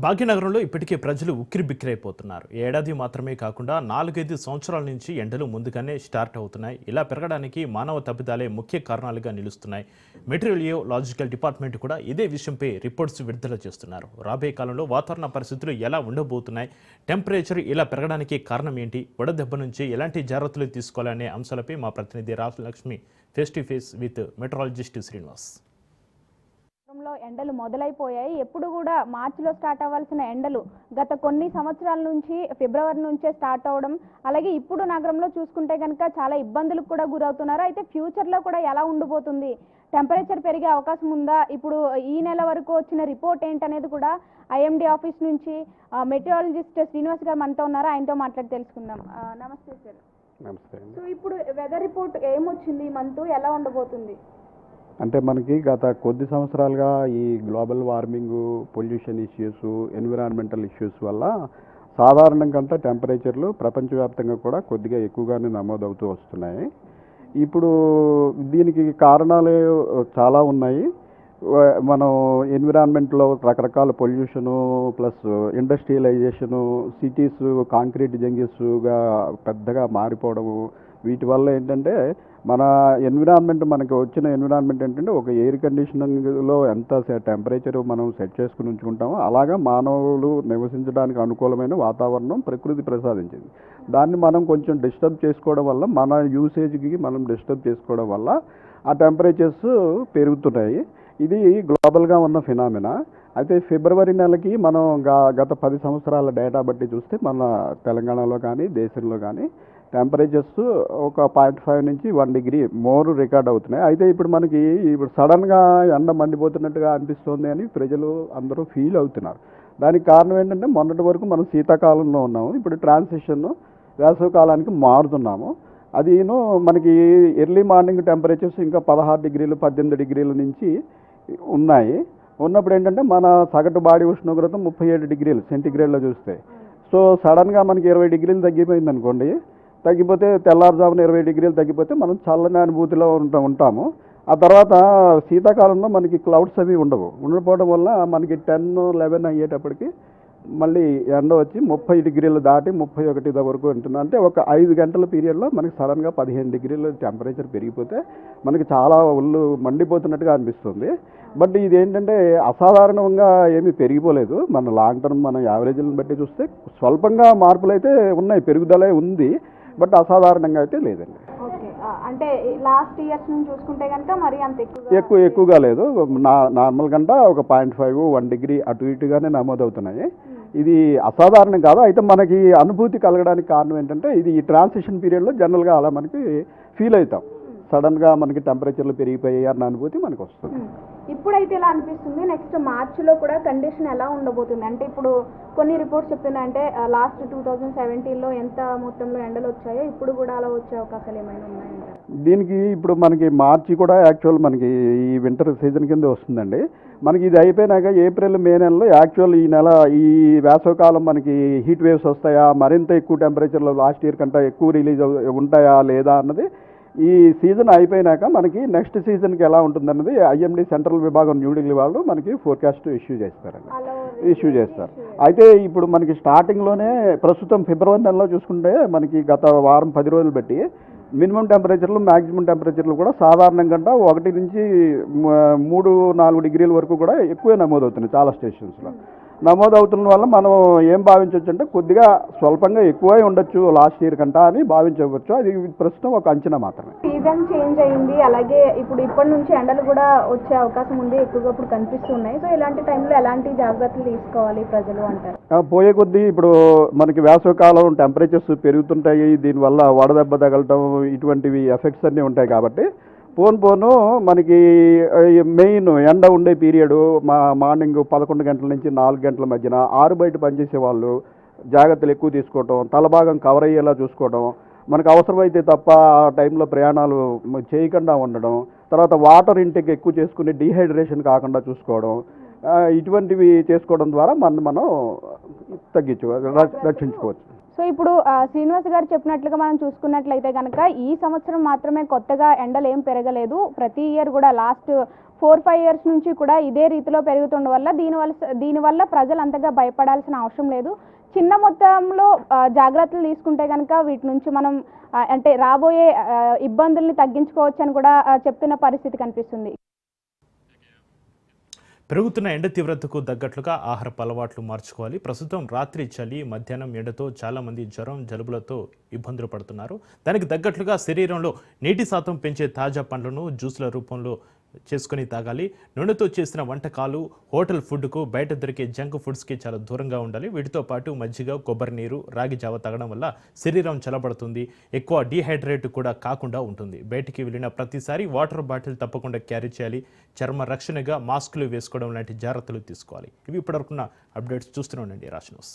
భాగ్యనగరంలో ఇప్పటికే ప్రజలు ఉక్కిరిబిక్కిరైపోతున్నారు. ఏడాది మాత్రమే కాకుండా 4-5 సంవత్సరాల నుంచి ఎండలు ముందుగానే స్టార్ట్ అవుతున్నాయి. ఇలా పెరగడానికి మానవ తప్పిదాలే ముఖ్య కారణాలుగా నిలుస్తున్నాయి. మెటీరియలాజికల్ డిపార్ట్మెంట్ కూడా ఇదే విషయంపై రిపోర్ట్స్ విడుదల చేస్తున్నారు. రాబోయే కాలంలో వాతావరణ పరిస్థితులు ఎలా ఉండబోతున్నాయి, టెంపరేచర్ ఇలా పెరగడానికి కారణం ఏంటి, వడదెబ్బ నుంచి ఎలాంటి జాగ్రత్తలు తీసుకోవాలనే అంశాలపై మా ప్రతినిధి Rajalakshmi face to face with meteorologist Srinivas. ఎండలు మొదలైపోయాయి. ఎప్పుడు కూడా మార్చిలో స్టార్ట్ అవ్వాల్సిన ఎండలు గత కొన్ని సంవత్సరాల నుంచి ఫిబ్రవరి నుంచే స్టార్ట్ అవడం, అలాగే ఇప్పుడు నగరంలో చూసుకుంటే కనుక చాలా ఇబ్బందులకు కూడా గురవుతున్నారు. అయితే ఫ్యూచర్లో కూడా ఎలా ఉండబోతుంది, టెంపరేచర్ పెరిగే అవకాశం ఉందా, ఇప్పుడు ఈ నెల వరకు వచ్చిన రిపోర్ట్ ఏంటనేది కూడా ఐఎండీ ఆఫీస్ నుంచి మెటీరియాలజిస్ట్ శ్రీనివాస్ గారు మనతో ఉన్నారు. ఆయనతో మాట్లాడి తెలుసుకుందాం. నమస్తే సార్. నమస్తే. సో ఇప్పుడు వెదర్ రిపోర్ట్ ఏమొచ్చింది, ఈ మంత్ ఎలా ఉండబోతుంది? అంటే మనకి గత కొద్ది సంవత్సరాలుగా ఈ global warming, pollution issues, environmental issues వల్ల సాధారణం కంటే టెంపరేచర్లు ప్రపంచవ్యాప్తంగా కూడా కొద్దిగా ఎక్కువగానే నమోదవుతూ వస్తున్నాయి. ఇప్పుడు దీనికి కారణాలు చాలా ఉన్నాయి. మనం ఎన్విరాన్మెంట్లో రకరకాల పొల్యూషను ప్లస్ ఇండస్ట్రియలైజేషను, సిటీస్ కాంక్రీట్ జంగిల్స్గా పెద్దగా మారిపోవడము, వీటి వల్ల ఏంటంటే మన ఎన్విరాన్మెంట్, మనకి వచ్చిన ఎన్విరాన్మెంట్ ఏంటంటే ఒక ఎయిర్ కండిషనింగ్లో ఎంత టెంపరేచర్ మనం సెట్ చేసుకుని ఉంచుకుంటామో అలాగా మానవులు నివసించడానికి అనుకూలమైన వాతావరణం ప్రకృతి ప్రసాదించింది. దాన్ని మనం కొంచెం డిస్టర్బ్ చేసుకోవడం వల్ల, మన యూసేజ్కి మనం డిస్టర్బ్ చేసుకోవడం వల్ల ఆ టెంపరేచర్స్ పెరుగుతున్నాయి. ఇది గ్లోబల్గా ఉన్న ఫినామినా. అయితే ఫిబ్రవరి నెలకి మనం గత 10 సంవత్సరాల డేటా బట్టి చూస్తే మన తెలంగాణలో కానీ దేశంలో కానీ టెంపరేచర్స్ ఒక 0.5 నుంచి 1 డిగ్రీ మోర్ రికార్డ్ అవుతున్నాయి. అయితే ఇప్పుడు సడన్గా ఎండ మండిపోతున్నట్టుగా అనిపిస్తుంది అని ప్రజలు అందరూ ఫీల్ అవుతున్నారు. దానికి కారణం ఏంటంటే మొన్నటి వరకు మనం శీతాకాలంలో ఉన్నాము, ఇప్పుడు ట్రాన్సిషన్ వేసవికాలానికి మారుతున్నాము. అదిను మనకి ఎర్లీ మార్నింగ్ టెంపరేచర్స్ ఇంకా 16 డిగ్రీలు 18 డిగ్రీల నుంచి ఉన్నాయి. ఉన్నప్పుడు ఏంటంటే మన సగటు బాడీ ఉష్ణోగ్రత 37 డిగ్రీలు సెంటీగ్రేడ్లో చూస్తే, సో సడన్గా మనకి 20 డిగ్రీలు తగ్గిపోయింది అనుకోండి, తగ్గిపోతే తెల్లారుజామున 20 డిగ్రీలు తగ్గిపోతే మనం చల్లని అనుభూతిలో ఉంటాము. ఆ తర్వాత శీతాకాలంలో మనకి క్లౌడ్స్ అవి ఉండకపోవడం వల్ల మనకి 10-11 అయ్యేటప్పటికి మళ్ళీ ఎండ వచ్చి 30 డిగ్రీలు దాటి 31 వరకు ఉంటుంది. అంటే ఒక 5 గంటల పీరియడ్లో మనకి సడన్గా 15 డిగ్రీలు టెంపరేచర్ పెరిగిపోతే మనకి చాలా ఒళ్ళు మండిపోతున్నట్టుగా అనిపిస్తుంది. బట్ ఇదేంటంటే అసాధారణంగా ఏమీ పెరిగిపోలేదు. మన లాంగ్ టర్మ్ మన యావరేజ్లను బట్టి చూస్తే స్వల్పంగా మార్పులు అయితే ఉన్నాయి, పెరుగుదలే ఉంది, బట్ అసాధారణంగా అయితే లేదండి. అంటే లాస్ట్ ఇయర్స్ నుంచి చూసుకుంటే కనుక మరి అంత ఎక్కువగా లేదు. నార్మల్ కంటే ఒక 0.5-1 డిగ్రీ అటు ఇటుగానే నమోదవుతున్నాయి. ఇది అసాధారణం కాదు. అయితే మనకి అనుభూతి కలగడానికి కారణం ఏంటంటే ఇది ఈ ట్రాన్సిషన్ పీరియడ్లో జనరల్గా అలా మనకి ఫీల్ అవుతాం. సడన్గా మనకి టెంపరేచర్లు పెరిగిపోయాయి అన్న అనుభూతి మనకు వస్తుంది. ఇప్పుడైతే ఎలా అనిపిస్తుంది, నెక్స్ట్ మార్చిలో కూడా కండిషన్ ఎలా ఉండబోతుంది? అంటే ఇప్పుడు కొన్ని రిపోర్ట్స్ చెప్తున్నాయంటే లాస్ట్ 2017లో ఎంత మొత్తంలో ఎండలు వచ్చాయో ఇప్పుడు కూడా అలా వచ్చే అవకాశాలు ఏమైనా ఉన్నాయంటే? దీనికి ఇప్పుడు మనకి మార్చి కూడా యాక్చువల్ మనకి ఈ వింటర్ సీజన్ కింద వస్తుందండి. మనకి ఇది అయిపోయినాక ఏప్రిల్ మే నెలలో యాక్చువల్ ఈ వేసవికాలం మనకి హీట్ వేవ్స్ వస్తాయా, మరింత ఎక్కువ టెంపరేచర్లో లాస్ట్ ఇయర్ కంటే ఎక్కువ రిలీజ్ ఉంటాయా లేదా అన్నది ఈ సీజన్ అయిపోయినాక మనకి నెక్స్ట్ సీజన్కి ఎలా ఉంటుందన్నది ఐఎండీ సెంట్రల్ విభాగం న్యూఢిల్లీ వాళ్ళు మనకి ఫోర్కాస్ట్ ఇష్యూ చేస్తారు. అయితే ఇప్పుడు మనకి స్టార్టింగ్లోనే ప్రస్తుతం ఫిబ్రవరి నెలలో చూసుకుంటే మనకి గత వారం 10 రోజులు బట్టి మినిమం టెంపరేచర్లు మ్యాక్సిమం టెంపరేచర్లు కూడా సాధారణం కంటే 1 నుంచి 3-4 డిగ్రీల వరకు కూడా ఎక్కువే నమోదవుతున్నాయి. చాలా స్టేషన్స్లో నమోదవుతున్న వల్ల మనం ఏం భావించవచ్చు అంటే కొద్దిగా స్వల్పంగా ఎక్కువై ఉండొచ్చు లాస్ట్ ఇయర్ కంటే అని భావించవచ్చు. అది ప్రస్తుతం ఒక అంచనా మాత్రమే. సీజన్ చేంజ్ అయింది, అలాగే ఇప్పటి నుంచి ఎండలు కూడా వచ్చే అవకాశం ఉంది, ఎక్కువగా ఇప్పుడు కనిపిస్తున్నాయి. సో ఇలాంటి టైంలో ఎలాంటి జాగ్రత్తలు తీసుకోవాలి ప్రజలు అంటారు? పోయే కొద్దీ ఇప్పుడు మనకి వేసవికాలం టెంపరేచర్స్ పెరుగుతుంటాయి, దీనివల్ల వడదెబ్బ తగలటం ఇటువంటివి ఎఫెక్ట్స్ అన్నీ ఉంటాయి. కాబట్టి పోను మనకి మెయిన్ ఎండ ఉండే పీరియడ్ మార్నింగ్ 11 గంటల నుంచి 4 గంటల మధ్యన బయట పనిచేసే వాళ్ళు జాగ్రత్తలు ఎక్కువ తీసుకోవటం, తలభాగం కవర్ అయ్యేలా చూసుకోవడం, మనకు అవసరమైతే తప్ప ఆ టైంలో ప్రయాణాలు చేయకుండా ఉండడం, తర్వాత వాటర్ ఇంటేక్ ఎక్కువ చేసుకుని డీహైడ్రేషన్ కాకుండా చూసుకోవడం, ఇటువంటివి చేసుకోవడం ద్వారా మనం రక్షించుకోవచ్చు. సో ఇప్పుడు శ్రీనివాస్ గారు చెప్పినట్లుగా మనం చూసుకున్నట్లయితే కనుక ఈ సంవత్సరం మాత్రమే కొత్తగా ఎండలు ఏం పెరగలేదు. ప్రతి ఇయర్ కూడా లాస్ట్ 4-5 ఇయర్స్ నుంచి కూడా ఇదే రీతిలో పెరుగుతుండడం వల్ల దీనివల్ల ప్రజలు అంతగా భయపడాల్సిన అవసరం లేదు. చిన్న మొత్తంలో జాగ్రత్తలు తీసుకుంటే కనుక వీటి నుంచి మనం అంటే రాబోయే ఇబ్బందుల్ని తగ్గించుకోవచ్చు అని కూడా చెప్తున్న పరిస్థితి కనిపిస్తుంది. పెరుగుతున్న ఎండ తీవ్రతకు తగ్గట్లుగా ఆహారపు అలవాట్లు మార్చుకోవాలి. ప్రస్తుతం రాత్రి చలి, మధ్యాహ్నం ఎండతో చాలామంది జ్వరం, జలుబులతో ఇబ్బందులు పడుతున్నారు. దానికి తగ్గట్లుగా శరీరంలో నీటి శాతం పెంచే తాజా పండ్లను జ్యూస్ల రూపంలో చేసుకొని తాగాలి. నూనెతో చేసిన వంటకాలు, హోటల్ ఫుడ్కు, బయట దొరికే జంక్ ఫుడ్స్కి చాలా దూరంగా ఉండాలి. వీటితో పాటు మజ్జిగ, కొబ్బరి నీరు, రాగి జావ తాగడం వల్ల శరీరం చల్లబడుతుంది. ఎక్కువ డీహైడ్రేట్ కూడా కాకుండా ఉంటుంది. బయటికి వెళ్ళిన ప్రతిసారి వాటర్ బాటిల్ తప్పకుండా క్యారీ చేయాలి. చర్మ రక్షణగా మాస్కులు వేసుకోవడం లాంటి జాగ్రత్తలు తీసుకోవాలి. ఇవి ఇప్పటివరకున్న అప్డేట్స్. చూస్తూనే ఉండండి రాజ్ న్యూస్.